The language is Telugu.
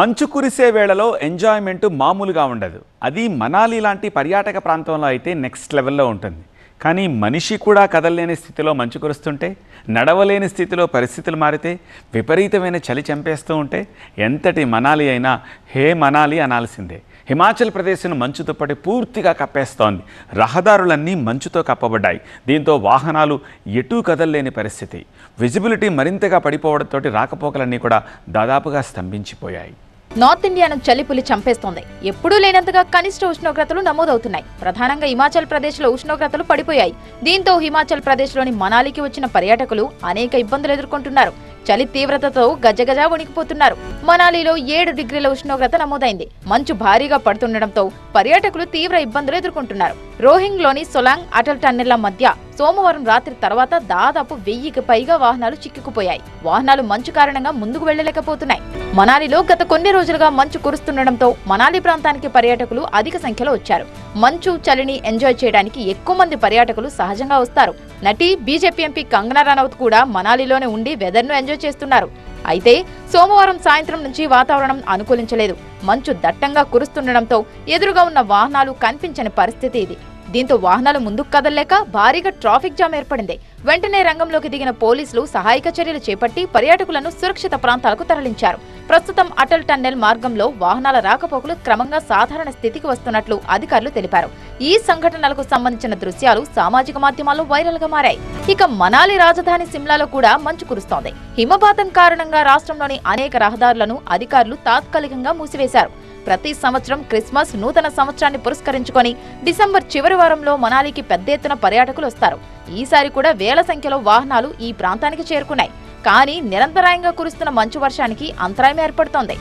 మంచు కురిసే వేళలో ఎంజాయ్మెంట్ మామూలుగా ఉండదు. అది మనాలి లాంటి పర్యాటక ప్రాంతంలో అయితే నెక్స్ట్ లెవెల్లో ఉంటుంది. కానీ మనిషి కూడా కదలలేని స్థితిలో మంచు కురుస్తుంటే, నడవలేని స్థితిలో పరిస్థితులు మారితే, విపరీతమైన చలి చంపేస్తూ ఉంటే ఎంతటి మనాలి అయినా హే మనాలి అనాల్సిందే. హిమాచల్ ప్రదేశ్ను మంచు దుప్పటి పూర్తిగా కప్పేస్తోంది. రహదారులన్నీ మంచుతో కప్పబడ్డాయి. దీంతో వాహనాలు ఎటూ కదలలేని పరిస్థితి. విజిబిలిటీ మరింతగా పడిపోవడంతో రాకపోకలన్నీ కూడా దాదాపుగా స్తంభించిపోయాయి. నార్త్ ఇండియాను చలిపులి చంపేస్తోంది. ఎప్పుడూ లేనంతగా కనిష్ట ఉష్ణోగ్రతలు నమోదవుతున్నాయి. ప్రధానంగా హిమాచల్ ప్రదేశ్లో ఉష్ణోగ్రతలు పడిపోయాయి. దీంతో హిమాచల్ ప్రదేశ్లోని మనాలికి వచ్చిన పర్యాటకులు అనేక ఇబ్బందులు ఎదుర్కొంటున్నారు. చలి తీవ్రతతో గజగజ వణికిపోతున్నారు. మనాలిలో 7 డిగ్రీల ఉష్ణోగ్రత నమోదైంది. మంచు భారీగా పడుతుండటంతో పర్యాటకులు తీవ్ర ఇబ్బందులు ఎదుర్కొంటున్నారు. రోహింగ్లోని సొలాంగ్ అటల్ టన్నెళ్ల మధ్య సోమవారం రాత్రి తర్వాత దాదాపు 1000కి పైగా వాహనాలు చిక్కుకుపోయాయి. వాహనాలు మంచు కారణంగా ముందుకు వెళ్లలేకపోతున్నాయి. మనాలిలో గత కొన్ని రోజులుగా మంచు కురుస్తుండటంతో మనాలి ప్రాంతానికి పర్యాటకులు అధిక సంఖ్యలో వచ్చారు. మంచు చలిని ఎంజాయ్ చేయడానికి ఎక్కువ మంది పర్యాటకులు సహజంగా వస్తారు. నటి బీజేపీ ఎంపీ కంగనా రనౌత్ కూడా మనాలిలోనే ఉండి వెదర్ను ఎంజాయ్ చేస్తున్నారు. అయితే సోమవారం సాయంత్రం నుంచి వాతావరణం అనుకూలించలేదు. మంచు దట్టంగా కురుస్తుండటంతో ఎదురుగా ఉన్న వాహనాలు కనిపించని పరిస్థితి ఇది. దీంతో వాహనాలు ముందుకు కదలలేక భారీగా ట్రాఫిక్ జామ్ ఏర్పడింది. వెంటనే రంగంలోకి దిగిన పోలీసులు సహాయక చర్యలు చేపట్టి పర్యాటకులను సురక్షిత ప్రాంతాలకు తరలించారు. ప్రస్తుతం అటల్ టన్నెల్ మార్గంలో వాహనాల రాకపోకలు క్రమంగా సాధారణ స్థితికి వస్తున్నట్లు అధికారులు తెలిపారు. ఈ సంఘటనలకు సంబంధించిన దృశ్యాలు సామాజిక మాధ్యమాల్లో వైరల్ గా మారాయి. ఇక మనాలి రాజధాని సిమ్లాలో కూడా మంచు కురుస్తోంది. హిమపాతం కారణంగా రాష్ట్రంలోని అనేక రహదారులను అధికారులు తాత్కాలికంగా మూసివేశారు. ప్రతి సంవత్సరం క్రిస్మస్, నూతన సంవత్సరాన్ని పురస్కరించుకొని డిసెంబర్ చివరి వారంలో మనాలికి పెద్ద ఎత్తున పర్యాటకులు వస్తారు. ఈసారి కూడా వేల సంఖ్యలో వాహనాలు ఈ ప్రాంతానికి చేరుకున్నాయి. కానీ నిరంతరాయంగా కురుస్తున్న మంచు వర్షానికి అంతరాయం ఏర్పడుతోంది.